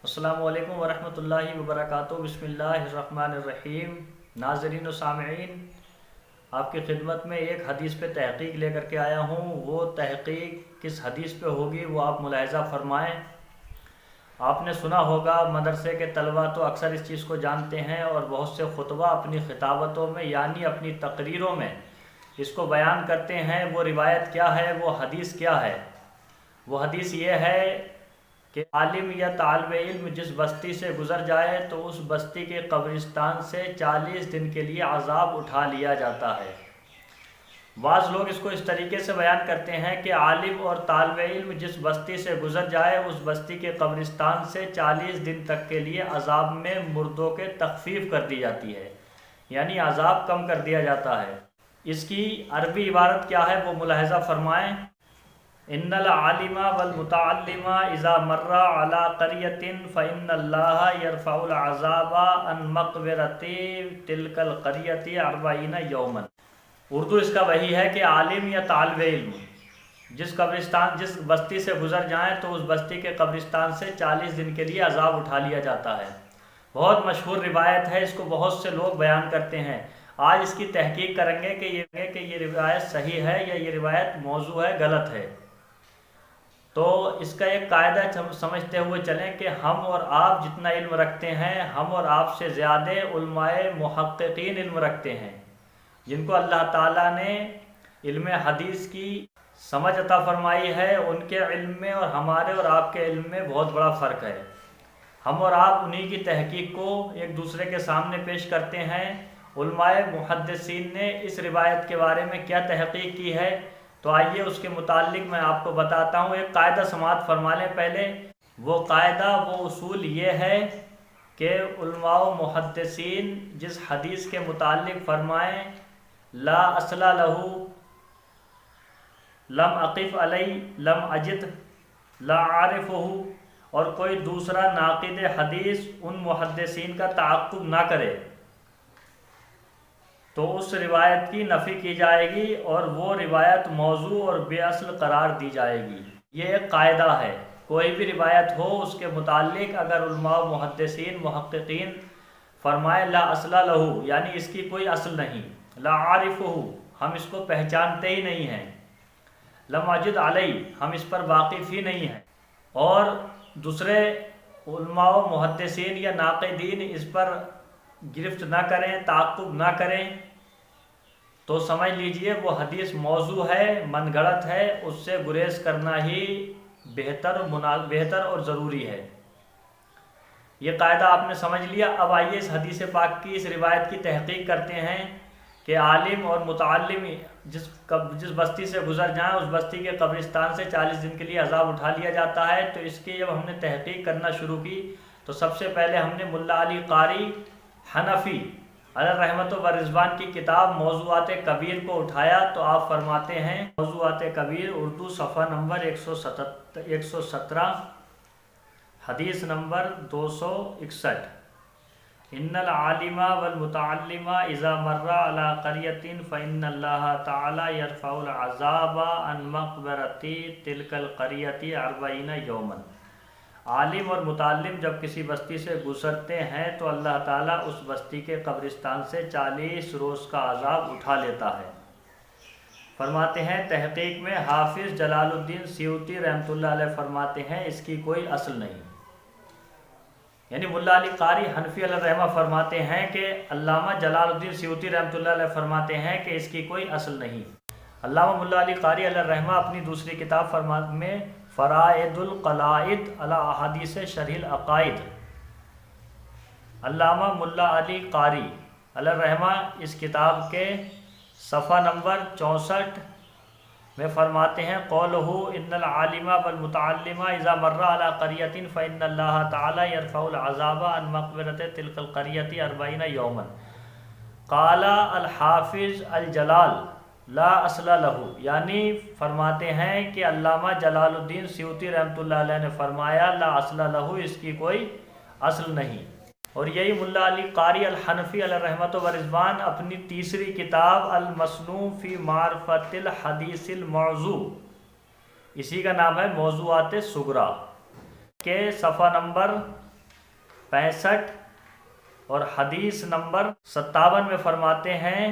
السلام علیکم ورحمۃ اللہ وبرکاتہ۔ بسم اللہ الرحمن الرحیم۔ ناظرین و سامعین، آپ کی خدمت میں ایک حدیث پہ تحقیق لے کر کے آیا ہوں۔ وہ تحقیق کس حدیث پہ ہوگی وہ آپ ملاحظہ فرمائیں۔ آپ نے سنا ہوگا مدرسے کے طلباء تو اکثر اس چیز کو جانتے ہیں، اور بہت سے خطبہ اپنی خطابتوں میں یعنی اپنی تقریروں میں اس کو بیان کرتے ہیں۔ وہ روایت کیا ہے، وہ حدیث کیا ہے؟ وہ حدیث یہ ہے کہ عالم یا طالب علم جس بستی سے گزر جائے تو اس بستی کے قبرستان سے 40 دن کے لیے عذاب اٹھا لیا جاتا ہے۔ بعض لوگ اس کو اس طریقے سے بیان کرتے ہیں کہ عالم اور طالب علم جس بستی سے گزر جائے اس بستی کے قبرستان سے 40 دن تک کے لیے عذاب میں مردوں کے تخفیف کر دی جاتی ہے، یعنی عذاب کم کر دیا جاتا ہے۔ اس کی عربی عبارت کیا ہے وہ ملاحظہ فرمائیں۔ ان العالم والمتعلم اذا مر على قرية فإن الله يرفع العذاب عن مقبرة تلك القرية 40 يوما۔ اردو اس کا وہی ہے کہ عالم یا طالب علم جس بستی سے گزر جائیں تو اس بستی کے قبرستان سے 40 دن کے لیے عذاب اٹھا لیا جاتا ہے۔ بہت مشہور روایت ہے، اس کو بہت سے لوگ بیان کرتے ہیں۔ آج اس کی تحقیق کریں گے کہ یہ روایت صحیح ہے یا یہ روایت موضوع ہے، غلط ہے۔ تو اس کا ایک قاعدہ سمجھتے ہوئے چلیں کہ ہم اور آپ جتنا علم رکھتے ہیں، ہم اور آپ سے زیادہ علماء محققین علم رکھتے ہیں، جن کو اللہ تعالیٰ نے علم حدیث کی سمجھ عطا فرمائی ہے۔ ان کے علم میں اور ہمارے اور آپ کے علم میں بہت بڑا فرق ہے۔ ہم اور آپ انہی کی تحقیق کو ایک دوسرے کے سامنے پیش کرتے ہیں۔ علماء محدثین نے اس روایت کے بارے میں کیا تحقیق کی ہے، تو آئیے اس کے متعلق میں آپ کو بتاتا ہوں۔ ایک قاعدہ سماعت فرما لیں پہلے۔ وہ قاعدہ، وہ اصول یہ ہے کہ علماء و محدثین جس حدیث کے متعلق فرمائیں لا اصل لہ لم اقف علی لم اجد لا عارفہ، اور کوئی دوسرا ناقد حدیث ان محدثین کا تعقب نہ کرے تو اس روایت کی نفی کی جائے گی اور وہ روایت موضوع اور بے اصل قرار دی جائے گی۔ یہ ایک قاعدہ ہے۔ کوئی بھی روایت ہو اس کے متعلق اگر علماء و محدثین محققین فرمائے لا اصل لہ یعنی اس کی کوئی اصل نہیں، لا عارفہ ہم اس کو پہچانتے ہی نہیں ہیں، لم اجد علیہ ہم اس پر واقف ہی نہیں ہیں، اور دوسرے علماء و محدثین یا ناقدین اس پر گرفت نہ کریں، تعقب نہ کریں، تو سمجھ لیجئے وہ حدیث موضوع ہے، من گھڑت ہے، اس سے گریز کرنا ہی بہتر اور ضروری ہے۔ یہ قاعدہ آپ نے سمجھ لیا۔ اب آئیے اس حدیث پاک کی اس روایت کی تحقیق کرتے ہیں کہ عالم اور متعلم جس بستی سے گزر جائیں اس بستی کے قبرستان سے 40 دن کے لیے عذاب اٹھا لیا جاتا ہے۔ تو اس کی جب ہم نے تحقیق کرنا شروع کی تو سب سے پہلے ہم نے ملا علی قاری حنفی علیہ رحمت و رضوان کی کتاب موضوعات کبیر کو اٹھایا تو آپ فرماتے ہیں، موضوعات کبیر اردو صفحہ نمبر 117 حدیث نمبر 261، ان العالم والمتعلم اذا مر على قرية فإن الله تعالى يرفع العذاب عن مقبرة تلك القرية 40 يوما۔ عالم اور متعلم جب کسی بستی سے گزرتے ہیں تو اللہ تعالیٰ اس بستی کے قبرستان سے 40 روز کا عذاب اٹھا لیتا ہے۔ فرماتے ہیں تحقیق میں حافظ جلال الدین سیوطی رحمۃ اللہ علیہ فرماتے ہیں اس کی کوئی اصل نہیں، یعنی ملا علی قاری حنفی علیہ رحمہ فرماتے ہیں کہ علامہ جلال الدین سیوطی رحمۃ اللہ علیہ فرماتے ہیں کہ اس کی کوئی اصل نہیں۔ علامہ ملا علی قاری علیہ رحمہ اپنی دوسری کتاب میں فرائد القلائد علی احادیث شرح العقائد، علامہ ملا علی قاری علیہ رحمہ اس کتاب کے صفحہ نمبر 64 میں فرماتے ہیں قولہ ان العالم والمتعلم اذا مر على قرية فإن الله تعالى يرفع العذاب عن مقبرة تلك القرية 40 يوما۔ قال الحافظ الجلال لا اصل لہ، یعنی فرماتے ہیں کہ علامہ جلال الدین سیوطی رحمۃ اللہ علیہ نے فرمایا لا اصل لہ اس کی کوئی اصل نہیں۔ اور یہی ملا علی قاری الحنفی علیہ رحمت و رضوان اپنی تیسری کتاب المصنوع فی معرفت الحدیث الموضوع، اسی کا نام ہے موضوعات صغریٰ، کے صفحہ نمبر 65 اور حدیث نمبر 57 میں فرماتے ہیں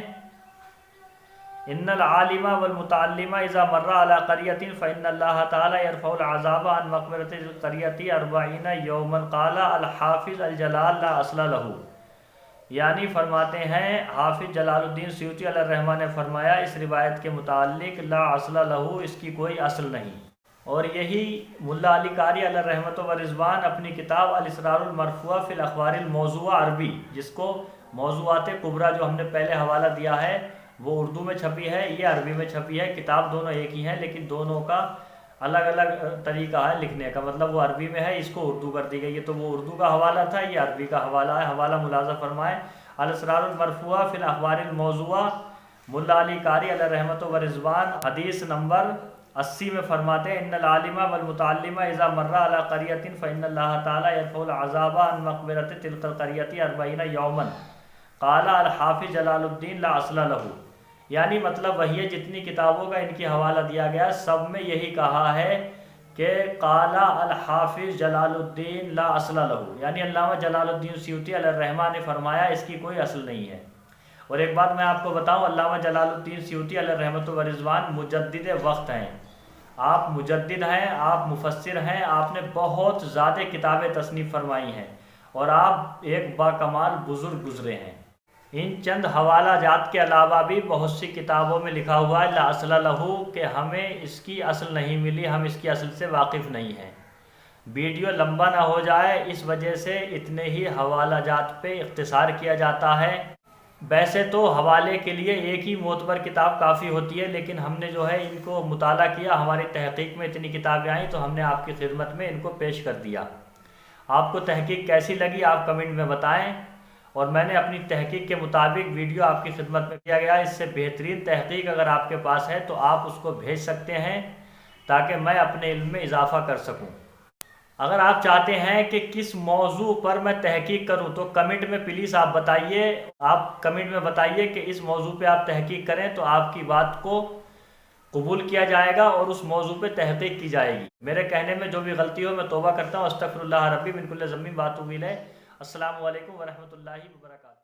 ان العالم والمتعلم اذا مر على قرية فإن الله تعالى يرفع العذاب عن مقبرة القرية 40 يوما قال الحافظ الجلال لا اصل له، یعنی فرماتے ہیں حافظ جلال الدین سیوطی علیہ الرحمہ نے فرمایا اس روایت کے متعلق لا اصل لہو، اس کی کوئی اصل نہیں۔ اور یہی ملا علی قاری علیہ الرحمۃ و رضوان اپنی کتاب الاسرار المرفوعہ فی الاخبار الموضوعہ عربی، جس کو موضوعات کبریٰ جو ہم نے پہلے حوالہ دیا ہے وہ اردو میں چھپی ہے، یہ عربی میں چھپی ہے، کتاب دونوں ایک ہی ہیں لیکن دونوں کا الگ الگ طریقہ ہے لکھنے کا، مطلب وہ عربی میں ہے، اس کو اردو کر دی گئی ہے، تو وہ اردو کا حوالہ تھا، یہ عربی کا حوالہ ہے، حوالہ ملاحظہ فرمائیں الاسرار المرفوعہ فی الاخبار الموضوعہ، ملا علی قاری علیہ رحمۃ و رضوان، حدیث نمبر 80 میں فرماتے ہیں ان العالم والمتعلم اذا مر على قرية فإن الله تعالى يرفع العذاب عن مقبرة تلك القرية 40 يوما قال الحافظ جلال الدین لا اصل له، یعنی مطلب وہی ہے جتنی کتابوں کا ان کی حوالہ دیا گیا سب میں یہی کہا ہے کہ قال الحافظ جلال الدین لا اصل له، یعنی علامہ جلال الدین سیوطی علیہ الرحمہ نے فرمایا اس کی کوئی اصل نہیں ہے۔ اور ایک بات میں آپ کو بتاؤں، علامہ جلال الدین سیوطی علیہ رحمۃ و رضوان مجدد وقت ہیں، آپ مجدد ہیں، آپ مفسر ہیں، آپ نے بہت زیادہ کتابیں تصنیف فرمائی ہیں اور آپ ایک باکمال بزرگ گزرے ہیں۔ ان چند حوالہ جات کے علاوہ بھی بہت سی کتابوں میں لکھا ہوا ہے لا اصل لہو، کہ ہمیں اس کی اصل نہیں ملی، ہم اس کی اصل سے واقف نہیں ہیں۔ ویڈیو لمبا نہ ہو جائے اس وجہ سے اتنے ہی حوالہ جات پہ اختصار کیا جاتا ہے۔ ویسے تو حوالے کے لیے ایک ہی معتبر کتاب کافی ہوتی ہے، لیکن ہم نے جو ہے ان کو مطالعہ کیا، ہماری تحقیق میں اتنی کتابیں آئیں تو ہم نے آپ کی خدمت میں ان کو پیش کر دیا۔ آپ کو تحقیق کیسی لگی آپ کمنٹ میں بتائیں، اور میں نے اپنی تحقیق کے مطابق ویڈیو آپ کی خدمت میں کیا گیا، اس سے بہترین تحقیق اگر آپ کے پاس ہے تو آپ اس کو بھیج سکتے ہیں تاکہ میں اپنے علم میں اضافہ کر سکوں۔ اگر آپ چاہتے ہیں کہ کس موضوع پر میں تحقیق کروں تو کمنٹ میں پلیز آپ بتائیے، آپ کمنٹ میں بتائیے کہ اس موضوع پہ آپ تحقیق کریں تو آپ کی بات کو قبول کیا جائے گا اور اس موضوع پہ تحقیق کی جائے گی۔ میرے کہنے میں جو بھی غلطی ہو میں توبہ کرتا ہوں، استغفر اللہ ربی من کل ذنب واتوب الیہ۔ السلام علیکم ورحمۃ اللہ وبرکاتہ۔